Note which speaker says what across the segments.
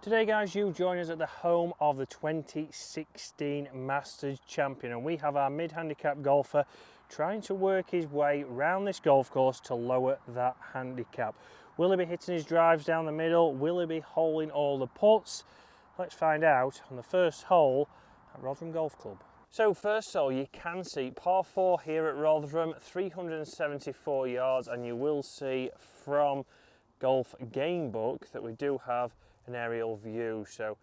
Speaker 1: Today guys, you join us at the home of the 2016 Masters champion, and we have our mid-handicap golfer trying to work his way round this golf course to lower that handicap. Will he be hitting his drives down the middle? Will he be holing all the putts? Let's find out on the first hole at Rotherham Golf Club. So first of all, you can see par 4 here at Rotherham, 374 yards, and you will see from Golf Game Book that we do have an aerial view. So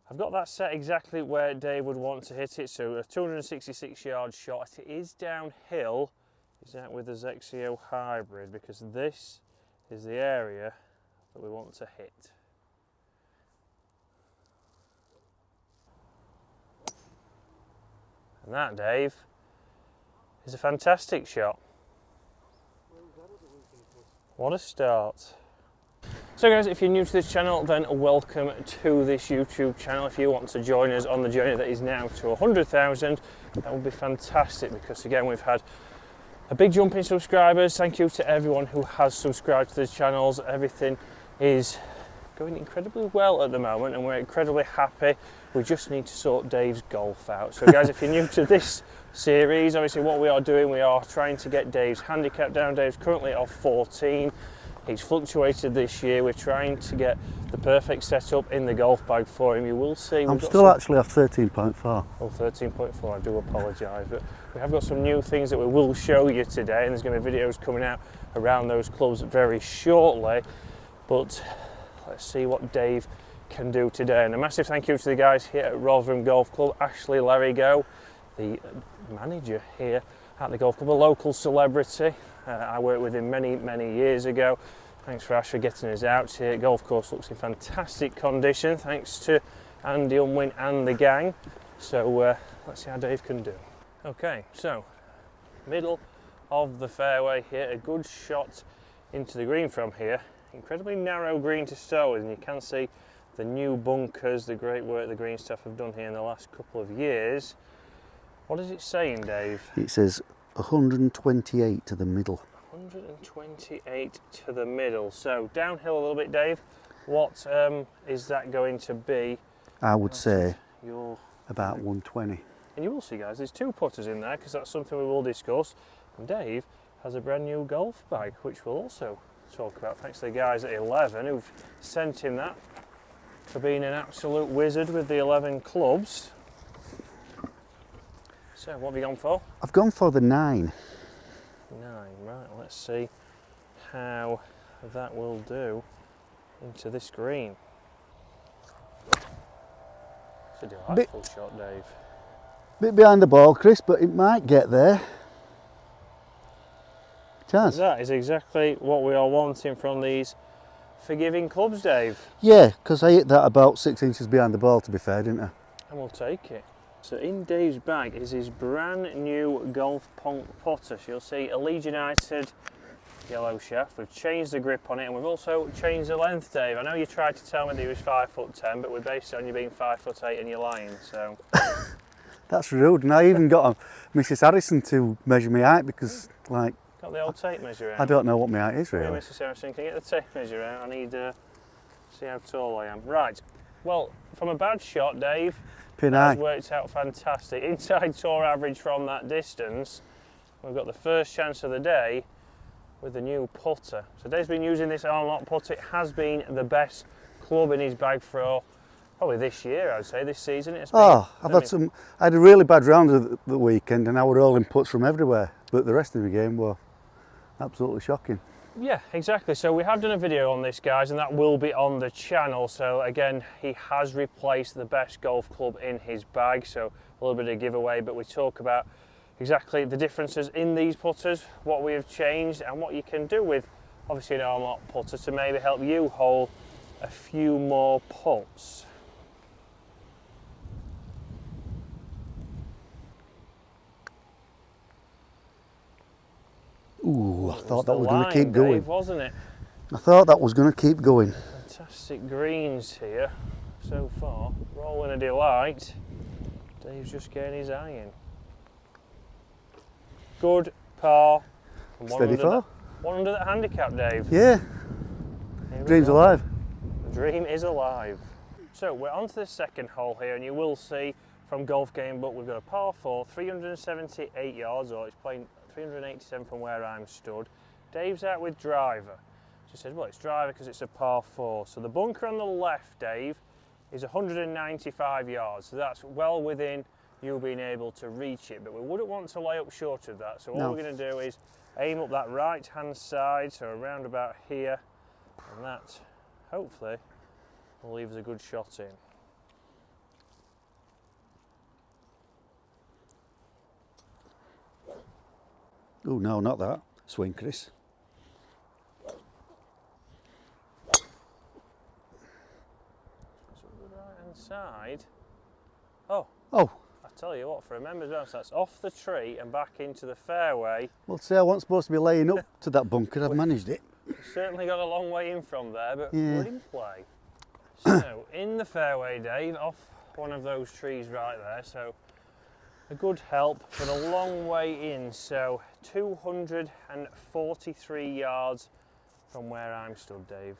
Speaker 1: I've got that set exactly where Dave would want to hit it, so a 266 yard shot. It is downhill. Is out with the Zexio hybrid, because this is the area that we want to hit. And that, Dave, is a fantastic shot. What a start. So guys, if you're new to this channel, then welcome to this YouTube channel. If you want to join us on the journey that is now to 100,000, that would be fantastic, because again, we've had a big jump in subscribers. Thank you to everyone who has subscribed to the channels. Everything is going incredibly well at the moment and we're incredibly happy. We just need to sort Dave's golf out. So guys, if you're new to this series, obviously what we are doing, we are trying to get Dave's handicap down. Dave's currently off 14. He's fluctuated this year. We're trying to get the perfect setup in the golf bag for him. You will see.
Speaker 2: I'm still actually off 13.4.
Speaker 1: Oh, 13.4, I do apologise. But we have got some new things that we will show you today, and there's going to be videos coming out around those clubs very shortly. But let's see what Dave can do today. And a massive thank you to the guys here at Rotherham Golf Club. Ashley Larrigo, the manager here at the golf club, a local celebrity. I worked with him many years ago. Thanks for Ash for getting us out here. Golf course looks in fantastic condition, thanks to Andy Unwin and the gang. So let's see how Dave can do. Okay, so middle of the fairway here, a good shot into the green from here. Incredibly narrow green to start with, and you can see the new bunkers, the great work the green staff have done here in the last couple of years. What is it saying, Dave?
Speaker 2: It says 128 to the middle.
Speaker 1: 128 to the middle. So downhill a little bit, Dave. What is that going to be?
Speaker 2: I would say about 120.
Speaker 1: And you will see, guys, there's two putters in there, because that's something we will discuss. And Dave has a brand new golf bag, which we'll also talk about, thanks to the guys at 11 who've sent him that for being an absolute wizard with the 11 clubs. So what have you gone for?
Speaker 2: I've gone for the 9.
Speaker 1: 9, right, let's see how that will do into this green. It's a delightful shot, Dave.
Speaker 2: Bit behind the ball, Chris, but it might get there. Chance.
Speaker 1: That is exactly what we are wanting from these forgiving clubs, Dave.
Speaker 2: Yeah, because I hit that about 6 inches behind the ball, to be fair, didn't I?
Speaker 1: And we'll take it. So in Dave's bag is his brand new Golf Punk putter. So you'll see a Leeds United yellow shaft. We've changed the grip on it, and we've also changed the length, Dave. I know you tried to tell me that he was 5'10", but we based it on you being 5'8" and you're lying, so.
Speaker 2: That's rude. And I even got Mrs. Harrison to measure my height, because, like,
Speaker 1: got the old tape measure out.
Speaker 2: I don't know what my height is, really.
Speaker 1: Yeah, Mrs. Harrison, can you get the tape measure out? I need to see how tall I am. Right, well, from a bad shot, Dave,
Speaker 2: Pin
Speaker 1: that's
Speaker 2: high.
Speaker 1: worked out fantastic. Inside tour average from that distance. We've got the first chance of the day with the new putter. So Dave's been using this arm lock putter. It has been the best club in his bag for probably this year, I'd say, this season. It's been,
Speaker 2: I had a really bad round of the weekend, and I were rolling putts from everywhere. But the rest of the game were absolutely shocking.
Speaker 1: Yeah, exactly. So we have done a video on this, guys, and that will be on the channel. So again, he has replaced the best golf club in his bag, so a little bit of giveaway, but we talk about exactly the differences in these putters, what we have changed, and what you can do with obviously an arm lock putter to maybe help you hole a few more putts.
Speaker 2: Ooh, I thought that was going to keep going.
Speaker 1: Dave, wasn't it?
Speaker 2: I thought that was going to keep going.
Speaker 1: Fantastic greens here so far. Rolling a delight. Dave's just getting his eye in. Good par.
Speaker 2: Steady par.
Speaker 1: One under that handicap, Dave.
Speaker 2: Yeah. Dream's alive.
Speaker 1: The dream is alive. So we're on to the second hole here, and you will see from Golf Game Book we've got a par 4, 378 yards, or it's playing 387 from where I'm stood. Dave's out with driver. She says, well, it's driver because it's a par 4. So the bunker on the left, Dave, is 195 yards. So that's well within you being able to reach it, but we wouldn't want to lay up short of that. So all we're going to do is aim up that right hand side, so around about here, and that hopefully will leave us a good shot in.
Speaker 2: Oh no, not that. Swing, Chris.
Speaker 1: So the right hand side. Oh, I tell you what, for a member's bonus, that's off the tree and back into the fairway.
Speaker 2: Well, see, I wasn't supposed to be laying up to that bunker. I've managed it.
Speaker 1: Certainly got a long way in from there, but
Speaker 2: Yeah.
Speaker 1: we're in play. So, in the fairway, Dave, off one of those trees right there, so a good help, but a long way in, so 243 yards from where I'm stood, Dave.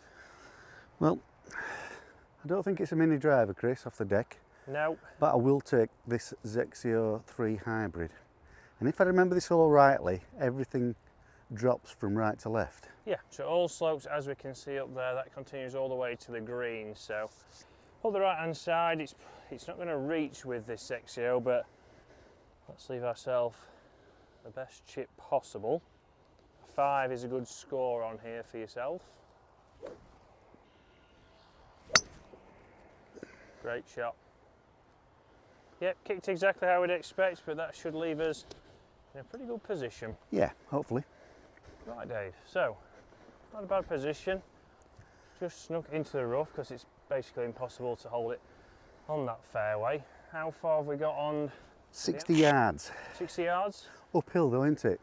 Speaker 2: Well, I don't think it's a mini driver, Chris, off the deck.
Speaker 1: No.
Speaker 2: But I will take this Zexio 3 hybrid. And if I remember this all rightly, everything drops from right to left.
Speaker 1: Yeah, so all slopes, as we can see up there, that continues all the way to the green. So on the right hand side, it's not going to reach with this Zexio, but let's leave ourselves the best chip possible. 5 is a good score on here for yourself. Great shot. Yep, kicked exactly how we'd expect, but that should leave us in a pretty good position.
Speaker 2: Yeah, hopefully.
Speaker 1: Right, Dave, so not a bad position. Just snuck into the rough because it's basically impossible to hold it on that fairway. How far have we got on?
Speaker 2: 60 yards.
Speaker 1: 60 yards?
Speaker 2: Uphill though, isn't it?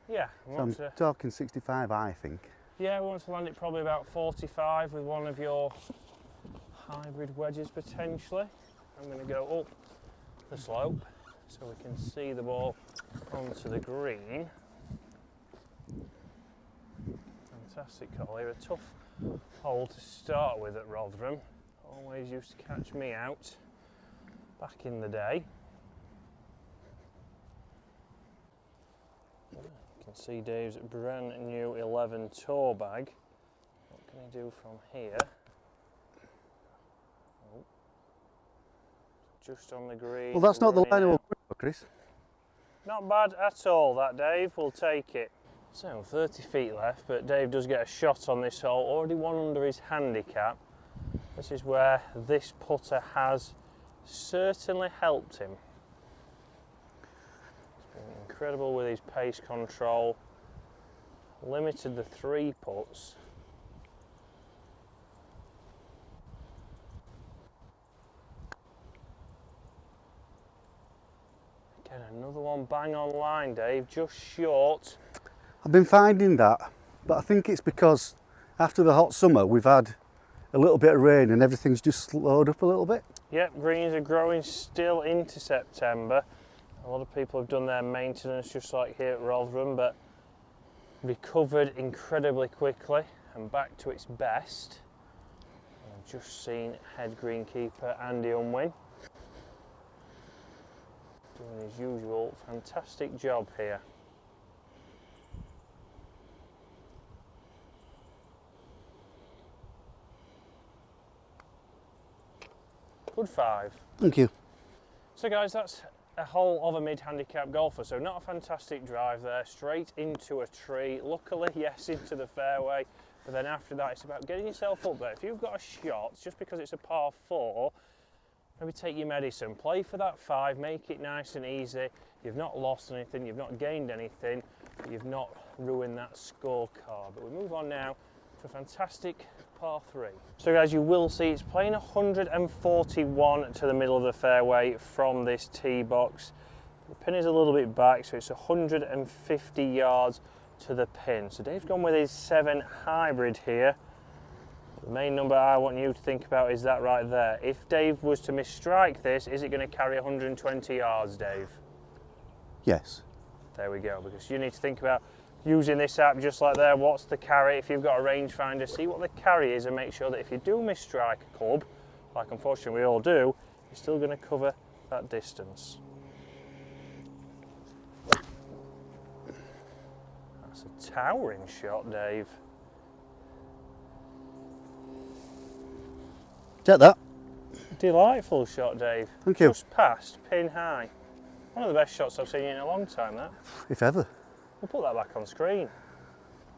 Speaker 1: Yeah.
Speaker 2: So I'm talking 65, I think.
Speaker 1: Yeah, we want to land it probably about 45 with one of your hybrid wedges potentially. I'm going to go up the slope so we can see the ball onto the green. Fantastic hole here, a tough hole to start with at Rotherham. Always used to catch me out back in the day. You can see Dave's brand new 11 tour bag. What can he do from here? Oh. Just on the green.
Speaker 2: Well, that's not the line I want, Chris.
Speaker 1: Not bad at all, that, Dave. We'll take it. So 30 feet left, but Dave does get a shot on this hole. Already one under his handicap. This is where this putter has certainly helped him. He's been incredible with his pace control. Limited the 3 putts. Again, another one bang on line, Dave, just short.
Speaker 2: I've been finding that, but I think it's because after the hot summer we've had a little bit of rain and everything's just slowed up a little bit.
Speaker 1: Yep, greens are growing still into September. A lot of people have done their maintenance just like here at Rotherham, but recovered incredibly quickly and back to its best. I've just seen head greenkeeper Andy Unwin doing his usual fantastic job here. Good 5.
Speaker 2: Thank you.
Speaker 1: So guys, that's a hole of a mid-handicap golfer. So not a fantastic drive there, straight into a tree. Luckily, yes, into the fairway. But then after that, it's about getting yourself up there. If you've got a shot, just because it's a par 4, maybe take your medicine. Play for that 5, make it nice and easy. You've not lost anything, you've not gained anything, but you've not ruined that scorecard. But we move on now to a fantastic par 3. So guys, you will see it's playing 141 to the middle of the fairway from this tee box. The pin is a little bit back, so it's 150 yards to the pin. So Dave's gone with his 7 hybrid here. The main number I want you to think about is that right there. If Dave was to misstrike this, is it going to carry 120 yards, Dave?
Speaker 2: Yes.
Speaker 1: There we go, because you need to think about using this app just like there. What's the carry? If you've got a rangefinder, see what the carry is and make sure that if you do misstrike a club like unfortunately we all do, you're still going to cover that distance. That's a towering shot, Dave.
Speaker 2: Take that.
Speaker 1: Delightful shot, Dave.
Speaker 2: Thank you.
Speaker 1: Just past pin high. One of the best shots I've seen in a long time, that.
Speaker 2: If ever.
Speaker 1: We'll put that back on screen.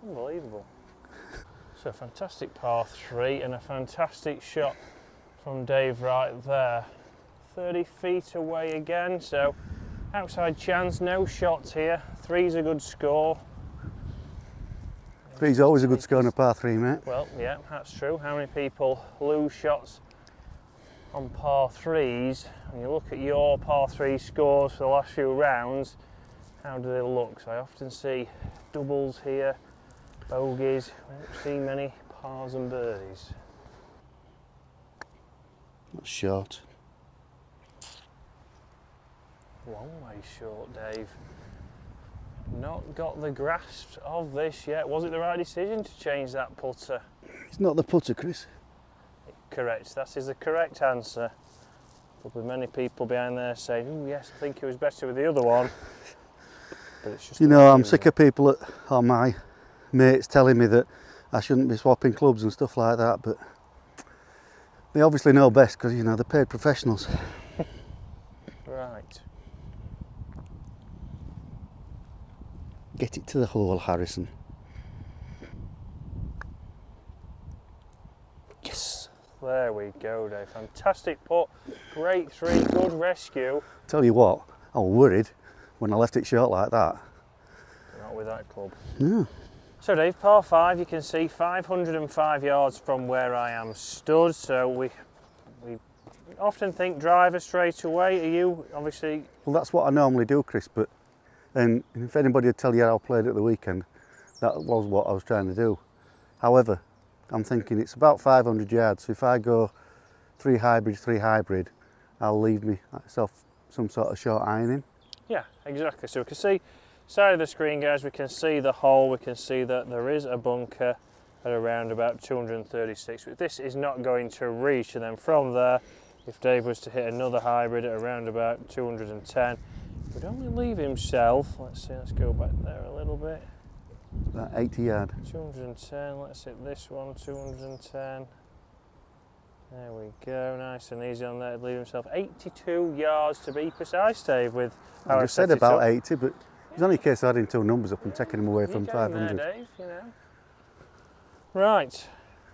Speaker 1: Unbelievable. So fantastic par 3 and a fantastic shot from Dave right there. 30 feet away again, so outside chance, no shots here. 3's a good score.
Speaker 2: 3's always a good score on a par 3, mate.
Speaker 1: Well, yeah, that's true. How many people lose shots on par 3s? When you look at your par 3 scores for the last few rounds, how do they look? So I often see doubles here, bogeys. I don't see many pars and birdies.
Speaker 2: That's short.
Speaker 1: Long way short, Dave. Not got the grasp of this yet. Was it the right decision to change that putter?
Speaker 2: It's not the putter, Chris.
Speaker 1: Correct. That is the correct answer. Probably many people behind there saying, "Oh yes, I think it was better with the other one." But it's just.
Speaker 2: You know, I'm sick of people or my mates telling me that I shouldn't be swapping clubs and stuff like that, but they obviously know best because, you know, they're paid professionals.
Speaker 1: Right.
Speaker 2: Get it to the hole, Harrison. Yes.
Speaker 1: There we go, Dave. Fantastic putt. Great 3. Good rescue.
Speaker 2: Tell you what, I was worried when I left it short like that.
Speaker 1: Not with that club.
Speaker 2: No.
Speaker 1: So Dave, par 5, you can see 505 yards from where I am stood. So we often think driver straight away. Are you obviously?
Speaker 2: Well, that's what I normally do, Chris, but and if anybody would tell you how I played at the weekend, that was what I was trying to do. However, I'm thinking it's about 500 yards, so if I go 3 hybrid, I'll leave myself some sort of short ironing.
Speaker 1: Yeah, exactly. So we can see side of the screen, guys, we can see the hole, we can see that there is a bunker at around about 236. This is not going to reach, and then from there, if Dave was to hit another hybrid at around about 210, he would only leave himself, let's see, let's go back there a little bit.
Speaker 2: About 80 yard.
Speaker 1: 210, let's hit this one, 210. There we go, nice and easy on there, leave himself 82 yards to be precise, Dave, with how
Speaker 2: I just said about 80, but it's only a case of adding 2 numbers up and taking them away from 500.
Speaker 1: There, Dave, you know. Right,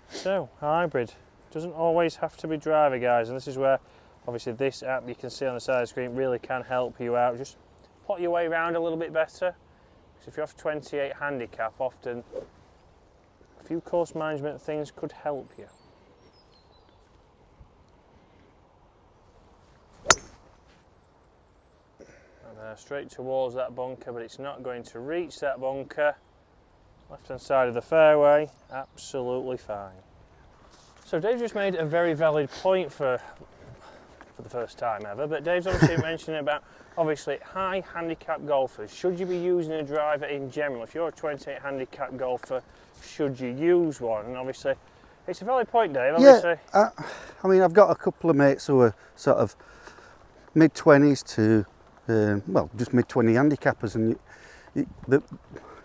Speaker 1: so hybrid doesn't always have to be driver, guys, and this is where obviously this app you can see on the side of the screen really can help you out. Just plot your way around a little bit better, because if you're off 28 handicap, often a few course management things could help you. Straight towards that bunker, but it's not going to reach that bunker. Left hand side of the fairway, absolutely fine. So Dave just made a very valid point for the first time ever, but Dave's obviously mentioning about obviously high handicap golfers. Should you be using a driver in general? If you're a 28 handicap golfer, should you use one? And obviously it's a valid point, Dave. Obviously.
Speaker 2: Yeah, I mean, I've got a couple of mates who are sort of mid-20s to well, just mid-20 handicappers, and the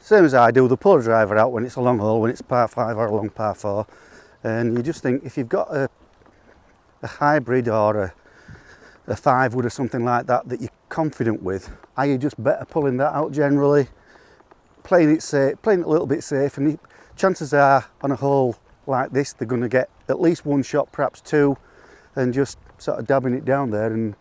Speaker 2: same as I do, they pull a driver out when it's a long hole, when it's par 5 or a long par 4, and you just think if you've got a hybrid or a 5 wood or something like that that you're confident with, are you just better pulling that out generally, playing it safe, playing it a little bit safe, and chances are on a hole like this they're going to get at least 1 shot, perhaps 2, and just sort of dabbing it down there. And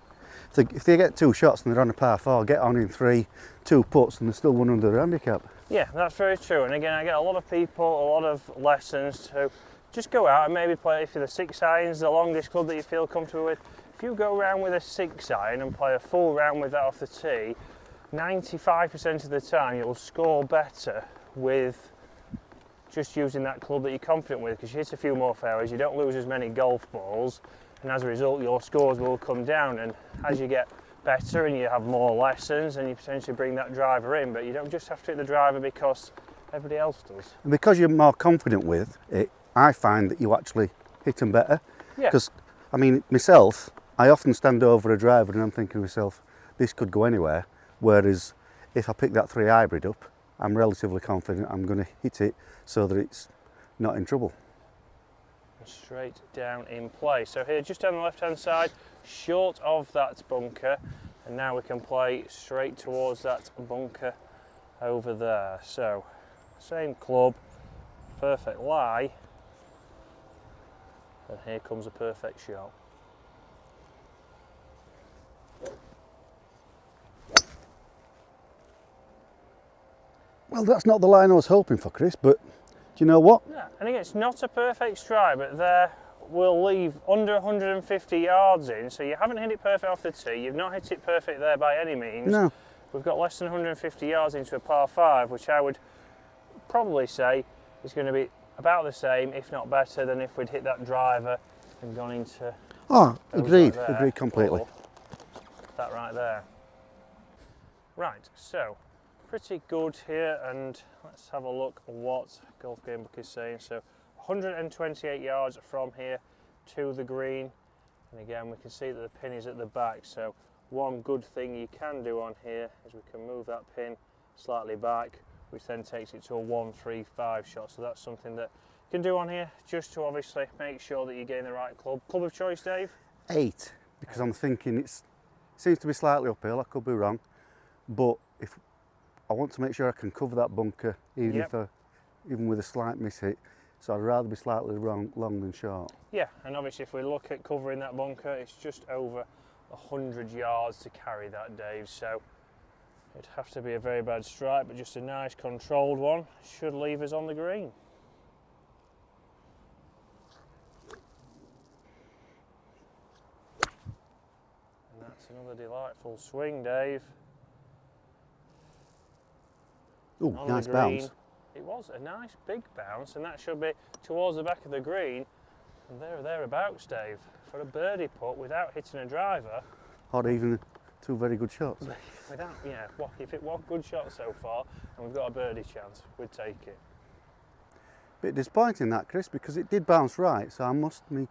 Speaker 2: if they get 2 shots and they're on a par 4, get on in 3, 2 putts, and they're still 1 under the handicap. Yeah,
Speaker 1: that's very true. And again, I get a lot of people, a lot of lessons to just go out and maybe play, if the 6 irons, the longest club that you feel comfortable with. If you go around with a 6 iron and play a full round with that off the tee, 95% of the time you'll score better with just using that club that you're confident with, because you hit a few more fairways, you don't lose as many golf balls, and as a result your scores will come down. And as you get better and you have more lessons, and you potentially bring that driver in, but you don't just have to hit the driver because everybody else does.
Speaker 2: And because you're more confident with it, I find that you actually hit them better.
Speaker 1: Yeah.
Speaker 2: Because I mean, myself, I often stand over a driver and I'm thinking to myself, this could go anywhere. Whereas if I pick that 3 hybrid up, I'm relatively confident I'm going to hit it so that it's not in trouble.
Speaker 1: Straight down in play. So here, just down the left-hand side, short of that bunker, and now we can play straight towards that bunker over there. So, same club, perfect lie, and here comes a perfect shot.
Speaker 2: Well, that's not the line I was hoping for, Chris, but do you know what?
Speaker 1: Yeah, and again, it's not a perfect strike, but there we'll leave under 150 yards in, so you haven't hit it perfect off the tee, you've not hit it perfect there by any means.
Speaker 2: No.
Speaker 1: We've got less than 150 yards into a par 5, which I would probably say is going to be about the same, if not better, than if we'd hit that driver and gone into...
Speaker 2: Oh, agreed,
Speaker 1: right there,
Speaker 2: agreed completely.
Speaker 1: or that right there. Right, so pretty good here, and let's have a look at what Golf Gamebook is saying. So 128 yards from here to the green, and again we can see that the pin is at the back, so one good thing you can do on here is we can move that pin slightly back, which then takes it to a 1-3-5 shot. So that's something that you can do on here, just to obviously make sure that you're getting the right club. Club of choice, Dave?
Speaker 2: 8, because I'm thinking it seems to be slightly uphill, I could be wrong, but if I want to make sure I can cover that bunker, even with a slight miss hit, so I'd rather be slightly long than short.
Speaker 1: Yeah, and obviously if we look at covering that bunker, it's just over 100 yards to carry that, Dave, so it'd have to be a very bad strike, but just a nice controlled one should leave us on the green. And that's another delightful swing, Dave.
Speaker 2: Oh, nice bounce.
Speaker 1: It was a nice big bounce, and that should be towards the back of the green, and there or thereabouts, Dave, for a birdie putt without hitting a driver.
Speaker 2: Or even 2 very good shots.
Speaker 1: Without, yeah, if it was good shot so far, and we've got a birdie chance, we'd take it.
Speaker 2: Bit disappointing that, Chris, because it did bounce right, so my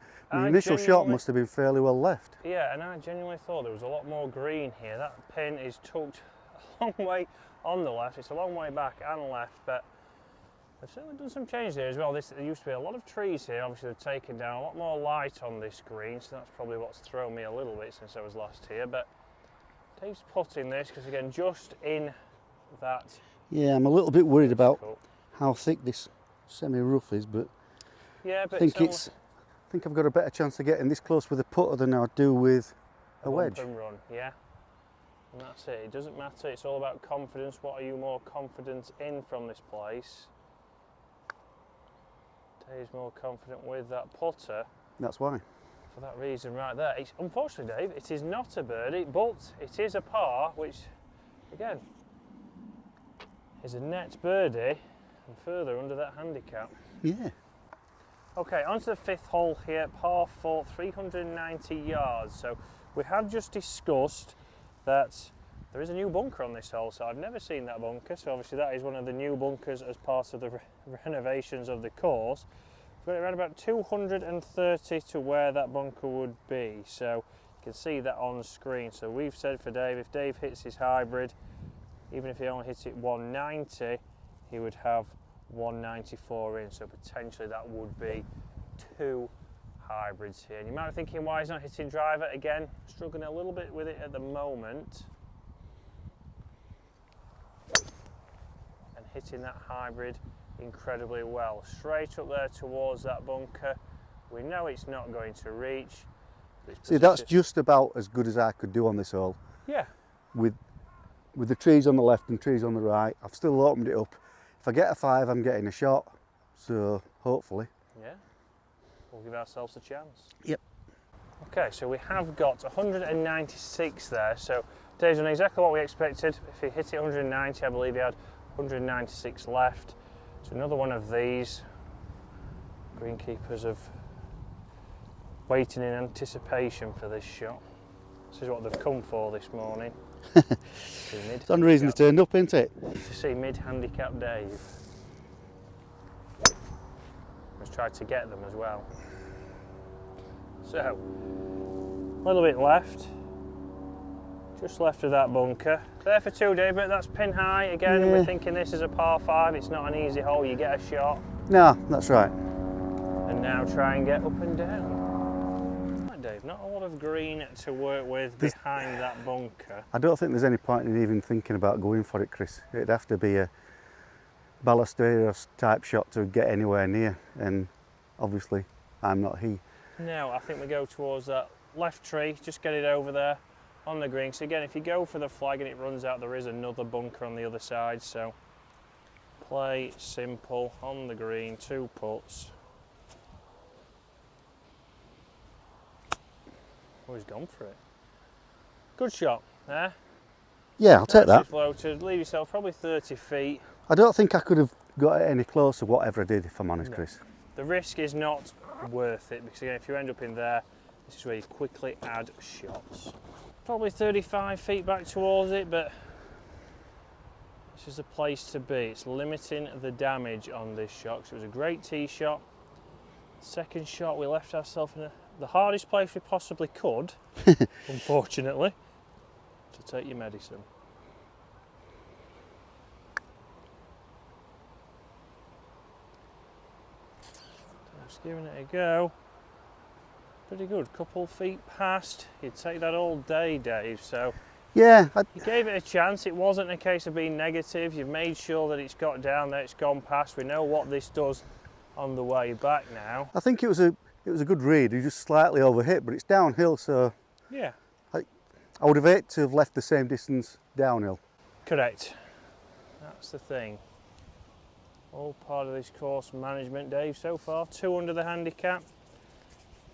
Speaker 2: initial shot must have been fairly well left.
Speaker 1: Yeah, and I genuinely thought there was a lot more green here. That pin is tucked a long way on the left, it's a long way back and left, but they've certainly done some change there as well. There used to be a lot of trees here, obviously they've taken down a lot more light on this green, so that's probably what's thrown me a little bit since I was last here, but Dave's putting this, because again, just in that...
Speaker 2: Yeah, I'm a little bit worried about how thick this semi-rough is, but,
Speaker 1: yeah, but
Speaker 2: I think I've got a better chance of getting this close with a putter than I do with a wedge.
Speaker 1: Bump and run, yeah. And that's it. It doesn't matter. It's all about confidence. What are you more confident in from this place? Dave's more confident with that putter.
Speaker 2: That's why.
Speaker 1: For that reason right there. Unfortunately, Dave, it is not a birdie, but it is a par, which, again, is a net birdie and further under that handicap.
Speaker 2: Yeah.
Speaker 1: Okay, on to the 5th hole here, par 4, 390 yards. So we have just discussed that there is a new bunker on this hole, so I've never seen that bunker, so obviously that is one of the new bunkers as part of the renovations of the course. We've got it around about 230 to where that bunker would be, so you can see that on screen. So we've said for Dave, if Dave hits his hybrid, even if he only hits it 190, he would have 194 in, so potentially that would be 2 hybrids here. And you might be thinking, why he's not hitting driver? Again, struggling a little bit with it at the moment. And hitting that hybrid incredibly well. Straight up there towards that bunker. We know it's not going to reach.
Speaker 2: See, that's just about as good as I could do on this hole.
Speaker 1: Yeah.
Speaker 2: With the trees on the left and trees on the right, I've still opened it up. If I get a 5, I'm getting a shot, so hopefully.
Speaker 1: Yeah, we'll give ourselves a chance.
Speaker 2: Yep.
Speaker 1: Okay, so we have got 196 there, so Dave's done exactly what we expected. If he hit it 190, I believe he had 196 left. So another one of these. Greenkeepers have waiting in anticipation for this shot. This is what they've come for this morning.
Speaker 2: It's the only reason they turned up, isn't it?
Speaker 1: To see mid-handicap Dave. Let's try to get them as well. So, a little bit left. Just left of that bunker. There for 2, Dave, but that's pin high. Again,
Speaker 2: Yeah.
Speaker 1: we're thinking this is a par 5. It's not an easy hole. You get a shot.
Speaker 2: No, that's right.
Speaker 1: And now try and get up and down. Right, Dave, not a lot of green to work with behind that bunker.
Speaker 2: I don't think there's any point in even thinking about going for it, Chris. It'd have to be a Ballesteros type shot to get anywhere near, and obviously I'm not he.
Speaker 1: Now I think we go towards that left tree, just get it over there on the green. So again, if you go for the flag and it runs out, there is another bunker on the other side, so play simple on the green, 2 putts. Oh, he's gone for it. Good shot there.
Speaker 2: Yeah, I'll take that.
Speaker 1: Floated, leave yourself probably 30 feet.
Speaker 2: I don't think I could have got it any closer, whatever I did, if I'm honest,
Speaker 1: No.
Speaker 2: Chris.
Speaker 1: The risk is not worth it, because again, if you end up in there, this is where you quickly add shots. Probably 35 feet back towards it, but this is the place to be. It's limiting the damage on this shot, because it was a great tee shot. Second shot, we left ourselves in the hardest place we possibly could, unfortunately, to take your medicine. Just giving it a go. Pretty good, couple feet past. You'd take that all day, Dave, so
Speaker 2: Yeah,
Speaker 1: you gave it a chance. It wasn't a case of being negative. You've made sure that it's got down there, it's gone past. We know what this does on the way back now.
Speaker 2: I think it was a good read. He just slightly overhit, but it's downhill, so
Speaker 1: Yeah,
Speaker 2: I would have hated to have left the same distance downhill.
Speaker 1: correct. That's the thing. All part of this course management, Dave, so far. 2 under the handicap.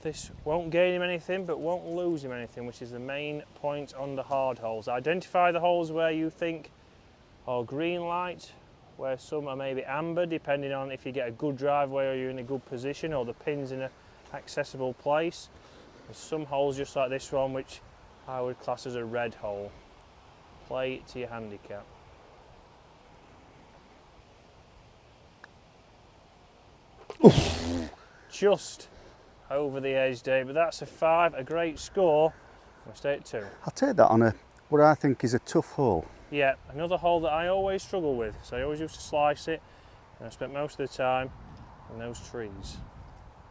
Speaker 1: This won't gain him anything, but won't lose him anything, which is the main point on the hard holes. Identify the holes where you think are green light, where some are maybe amber, depending on if you get a good driveway or you're in a good position, or the pin's in an accessible place. There's some holes just like this one, which I would class as a red hole. Play it to your handicap. Just over the edge, Dave, but that's a 5, a great score. We'll stay at 2.
Speaker 2: I'll take that on what I think is a tough hole.
Speaker 1: Yeah, another hole that I always struggle with, so I always used to slice it, and I spent most of the time in those trees.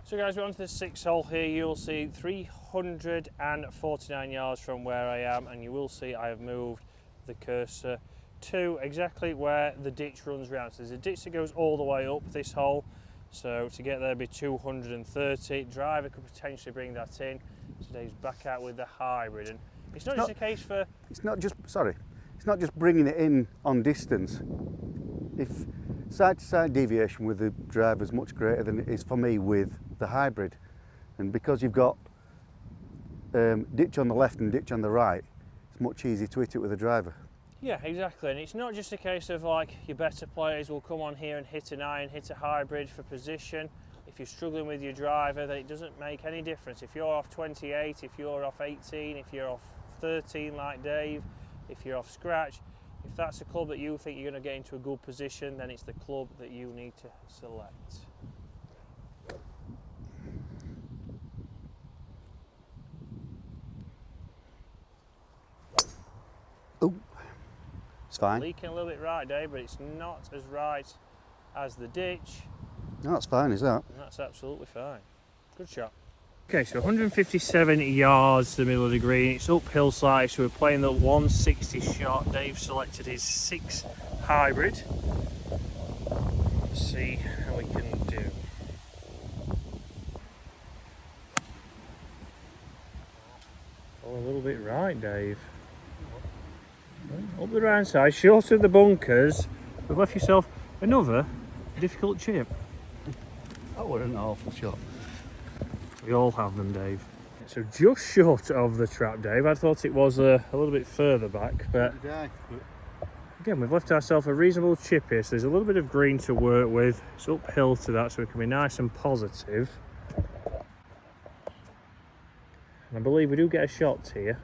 Speaker 1: So guys, we're on to the 6th hole here. You'll see 349 yards from where I am, and you will see I have moved the cursor to exactly where the ditch runs round. So there's a ditch that goes all the way up this hole, so to get there would be 230. Driver could potentially bring that in. Today's back out with the hybrid, and it's not just a case for...
Speaker 2: It's not just bringing it in on distance. If side-to-side deviation with the driver is much greater than it is for me with the hybrid, and because you've got ditch on the left and ditch on the right, it's much easier to hit it with a driver.
Speaker 1: Yeah, exactly, and it's not just a case of like your better players will come on here and hit an iron, hit a hybrid for position. If you're struggling with your driver, then it doesn't make any difference. If you're off 28, if you're off 18, if you're off 13 like Dave, if you're off scratch, if that's a club that you think you're going to get into a good position, then it's the club that you need to select.
Speaker 2: Oh, it's fine.
Speaker 1: Leaking a little bit right, Dave, but it's not as right as the ditch.
Speaker 2: No, that's fine, is that?
Speaker 1: And that's absolutely fine. Good shot. Okay, so 157 yards to the middle of the green. It's uphill side, so we're playing the 160 shot. Dave selected his 6 hybrid. Let's see how we can do. Oh, a little bit right, Dave. Up the round side, short of the bunkers. We've left yourself another difficult chip.
Speaker 2: That was an awful shot.
Speaker 1: We all have them, Dave. So just short of the trap, Dave. I thought it was a little bit further back, but again, we've left ourselves a reasonable chip here, so there's a little bit of green to work with. It's uphill to that, so it can be nice and positive. And I believe we do get a shot here.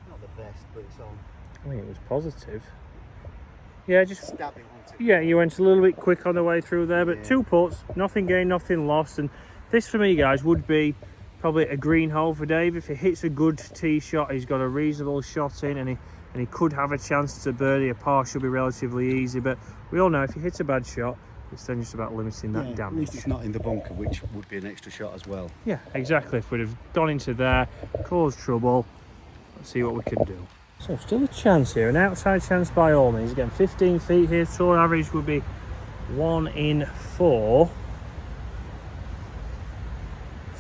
Speaker 2: Not the best, but it's on.
Speaker 1: I mean, it was positive. Yeah, just
Speaker 2: stab it, wasn't it?
Speaker 1: yeah, you went a little bit quick on the way through there, but
Speaker 2: Yeah.
Speaker 1: 2 putts, nothing gained, nothing lost. And this for me, guys, would be probably a green hole for Dave. If he hits a good tee shot, he's got a reasonable shot in, and he could have a chance to birdie. A par should be relatively easy, but we all know if you hit a bad shot, it's then just about limiting that
Speaker 2: Yeah,
Speaker 1: damage.
Speaker 2: at least it's not in the bunker, which would be an extra shot as well.
Speaker 1: Yeah, exactly. If we'd have gone into there, caused trouble, let's see what we can do. So still a chance here, an outside chance by all means. Again, 15 feet here, tour average would be 1 in 4.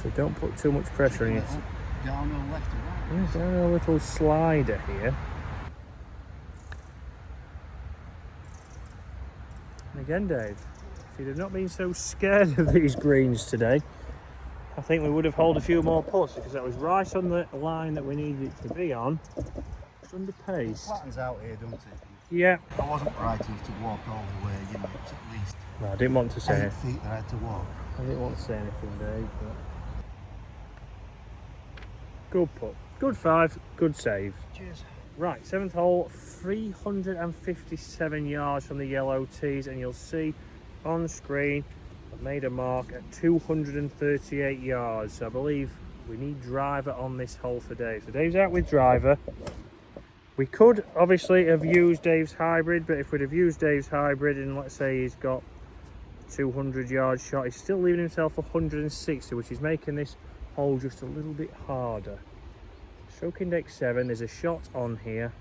Speaker 1: So don't put too much pressure on it.
Speaker 2: Down or left or right?
Speaker 1: Yeah, down a little slider here. And again, Dave, if you'd have not been so scared of these greens today, I think we would have held a few more putts, because that was right on the line that we needed it to be on. Just under pace.
Speaker 2: It flattens out here, don't it?
Speaker 1: Yeah.
Speaker 2: I wasn't bright enough to walk all the way, you know, it was at least
Speaker 1: No, I didn't want to say
Speaker 2: 8
Speaker 1: it.
Speaker 2: feet that I had to walk.
Speaker 1: I didn't want to say anything, Dave, but good putt. Good 5, good save.
Speaker 2: Cheers.
Speaker 1: Right, 7th hole, 357 yards from the yellow tees, and you'll see on screen I've made a mark at 238 yards. So I believe we need driver on this hole for Dave. So Dave's out with driver. We could obviously have used Dave's hybrid, but if we'd have used Dave's hybrid and let's say he's got 200 yard shot, he's still leaving himself 160, which is making this hole just a little bit harder. Stroke index 7, there's a shot on here.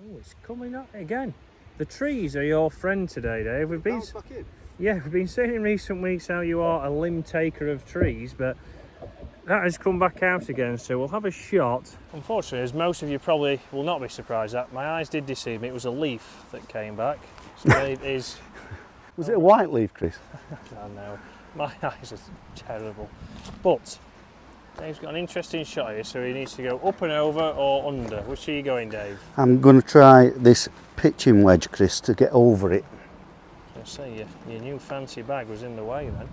Speaker 1: Oh, it's coming up again. The trees are your friend today, Dave. We've been saying in recent weeks how you are a limb taker of trees, but that has come back out again, so we'll have a shot. Unfortunately, as most of you probably will not be surprised at, my eyes did deceive me. It was a leaf that came back. So Dave is...
Speaker 2: Was it a white leaf, Chris?
Speaker 1: I know, my eyes are terrible. But Dave's got an interesting shot here, so he needs to go up and over or under. Which are you going, Dave?
Speaker 2: I'm going to try this pitching wedge, Chris, to get over it.
Speaker 1: I say your new fancy bag was in the way then.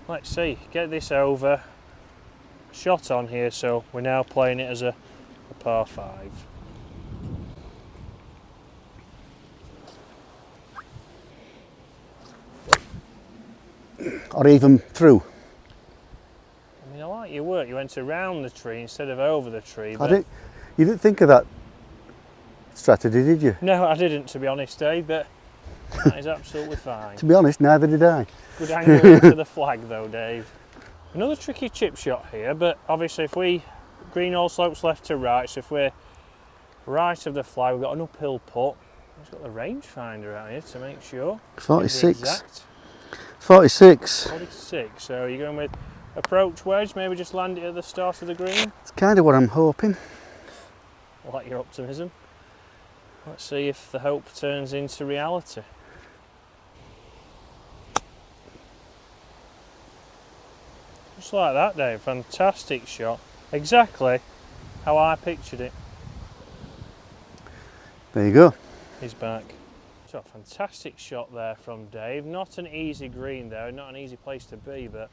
Speaker 1: Let's see, get this over. Shot on here, so we're now playing it as a par 5.
Speaker 2: Or even through.
Speaker 1: I mean, I like your work. You went around the tree instead of over the tree. But
Speaker 2: You didn't think of that strategy, did you?
Speaker 1: no, I didn't, to be honest, Dave, but that is absolutely fine.
Speaker 2: To be honest, neither did I.
Speaker 1: Good angle to the flag though, Dave. Another tricky chip shot here, but obviously if we green all slopes left to right, so if we're right of the flag, we've got an uphill putt. He's got the rangefinder out here to make sure.
Speaker 2: 46.
Speaker 1: Exact.
Speaker 2: 46.
Speaker 1: 46. So you're going with approach wedge, maybe just land it at the start of the green.
Speaker 2: It's kind of what I'm hoping.
Speaker 1: I like your optimism. Let's see if the hope turns into reality. Just like that, Dave. Fantastic shot. Exactly how I pictured it.
Speaker 2: There you go.
Speaker 1: He's back. So a fantastic shot there from Dave. Not an easy green though, not an easy place to be, but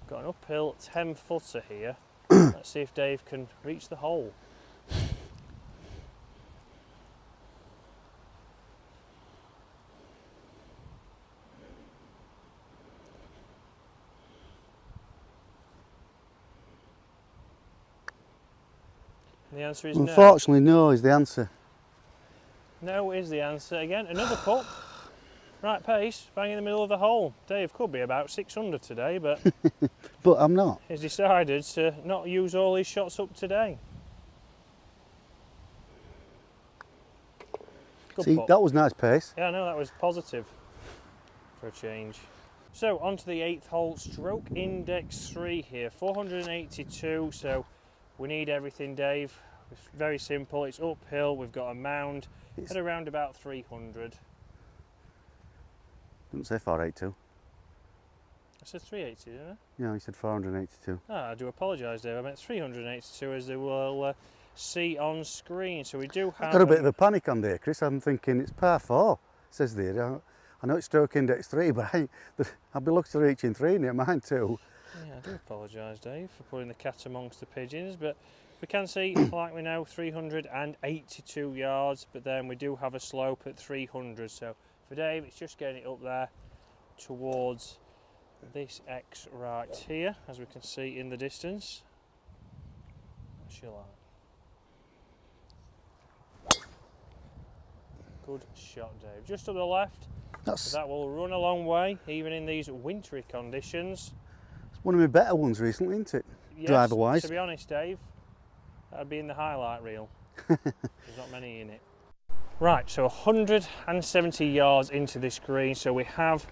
Speaker 1: got an uphill 10 footer here. Let's see if Dave can reach the hole. And the answer is no.
Speaker 2: Unfortunately, no is the answer.
Speaker 1: No is the answer. Again, another putt. Right pace, bang in the middle of the hole. Dave could be about 600 today, but
Speaker 2: But I'm not.
Speaker 1: he's decided to not use all his shots up today. Good
Speaker 2: See,
Speaker 1: putt.
Speaker 2: that was nice pace.
Speaker 1: Yeah, no, that was positive for a change. So on to the 8th hole, stroke index 3 here, 482. So we need everything, Dave. It's very simple. It's uphill. We've got a mound at around about 300.
Speaker 2: Didn't say 482.
Speaker 1: I said 380, didn't I?
Speaker 2: Yeah, he said 482.
Speaker 1: Ah, I do apologise, Dave. I meant 382, as they will see on screen. So we do have.
Speaker 2: Got a bit of a panic on there, Chris. I'm thinking it's par 4, says there. I know it's stroke index 3, but I'll be looking to reaching 3 near mine too.
Speaker 1: Yeah, I do apologise, Dave, for putting the cat amongst the pigeons, but we can see, like we know, 382 yards, but then we do have a slope at 300, so for Dave it's just getting it up there towards this X right here, as we can see in the distance. What's your line? Good shot, Dave. Just to the left. That will run a long way, even in these wintry conditions.
Speaker 2: It's one of my better ones recently, isn't it?
Speaker 1: Yes,
Speaker 2: driver-wise.
Speaker 1: To be honest, Dave, that'd be in the highlight reel. There's not many in it. Right, so 170 yards into this green, so we have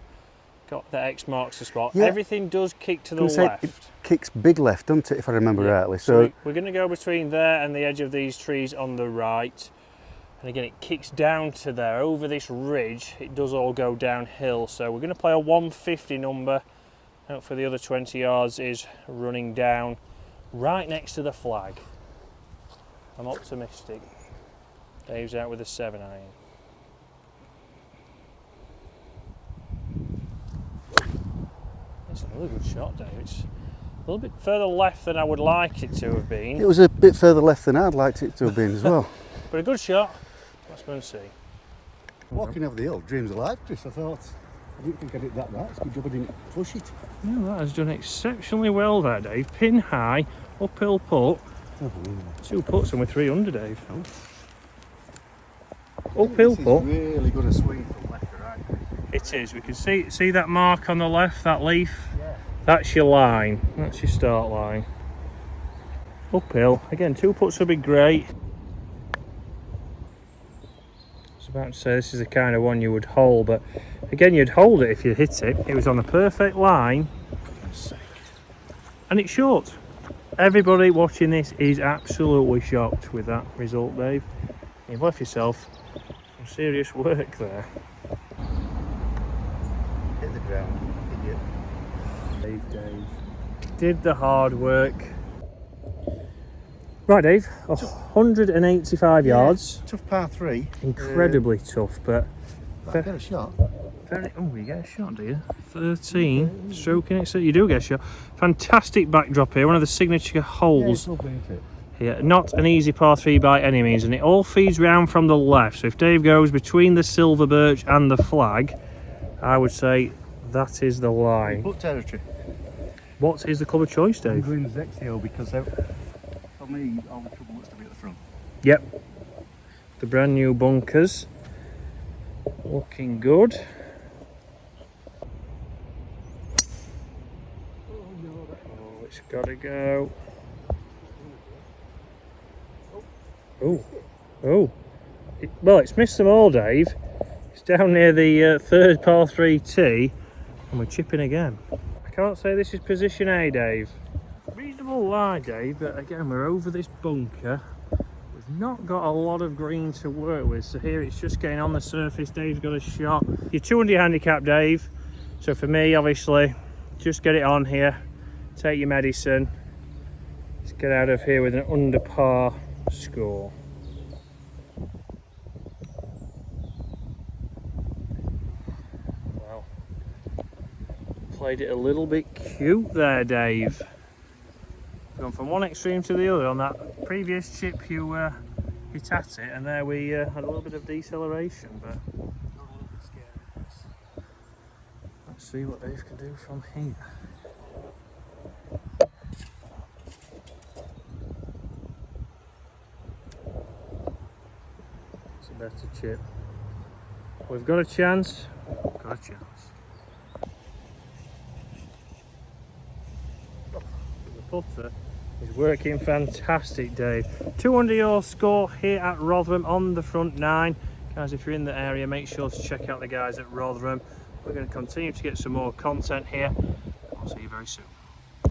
Speaker 1: got the X marks the spot.
Speaker 2: Yeah.
Speaker 1: Everything does kick to the left.
Speaker 2: It kicks big left, doesn't it, if I remember rightly? So
Speaker 1: we're going to go between there and the edge of these trees on the right. And again, it kicks down to there. Over this ridge, it does all go downhill. So we're going to play a 150 number. Out for the other 20 yards is running down right next to the flag. I'm optimistic. Dave's out with a 7-iron. It's another good shot, Dave. It's a little bit further left than I would like it to have been.
Speaker 2: it was a bit further left than I'd liked it to have been as well.
Speaker 1: But a good shot. Let's go and see.
Speaker 2: Walking over the hill, dreams of life, Chris. I didn't think I did that right. It's a good job I didn't push it.
Speaker 1: No, that has done exceptionally well there, Dave. Pin high, uphill putt. Two putts and we're 300, Dave. Uphill putt.
Speaker 2: Really going to swing from left to right.
Speaker 1: It is. We can see that mark on the left, that leaf.
Speaker 2: Yeah.
Speaker 1: That's your line. That's your start line. Uphill. Again, two putts would be great. I was about to say this is the kind of one you would hold, but again, you'd hold it if you hit it. It was on a perfect line. And it's short. Everybody watching this is absolutely shocked with that result, Dave. You've left yourself some serious work there.
Speaker 2: Hit the ground, idiot.
Speaker 1: Dave did the hard work. Right, Dave, 185 yards.
Speaker 2: Tough par 3.
Speaker 1: Incredibly tough, but
Speaker 2: I get a shot.
Speaker 1: you get a shot, do you? 13, stroking it, so you do get a shot. Fantastic backdrop here, one of the signature holes.
Speaker 2: Yeah, it's lovely, isn't it?
Speaker 1: Here. Not an easy par 3 by any means, and it all feeds round from the left. So if Dave goes between the silver birch and the flag, I would say that is the line.
Speaker 2: Put territory.
Speaker 1: What is the club of choice, Dave?
Speaker 2: I'm going Zexio because for me, all the trouble looks to be at the front.
Speaker 1: Yep. The brand new bunkers. Looking good. Oh, it's got to go. Oh. Well, it's missed them all, Dave. It's down near the third par 3 tee, and we're chipping again. I can't say this is position A, Dave. Reasonable lie, Dave, but again, we're over this bunker. We've not got a lot of green to work with, so here it's just getting on the surface. Dave's got a shot. You're 200 handicap, Dave. So for me, obviously, just get it on here. Take your medicine. Let's get out of here with an under par score. Well, played it a little bit cute there, Dave. Gone from one extreme to the other. On that previous chip you hit at it, and there we had a little bit of deceleration, but let's see what Dave can do from here. It's a better chip. We've got a chance. Got a chance. The putter is working fantastic, Dave. 200 your score here at Rotherham on the front 9. Guys, if you're in the area, make sure to check out the guys at Rotherham. We're going to continue to get some more content here. I'll see you very soon.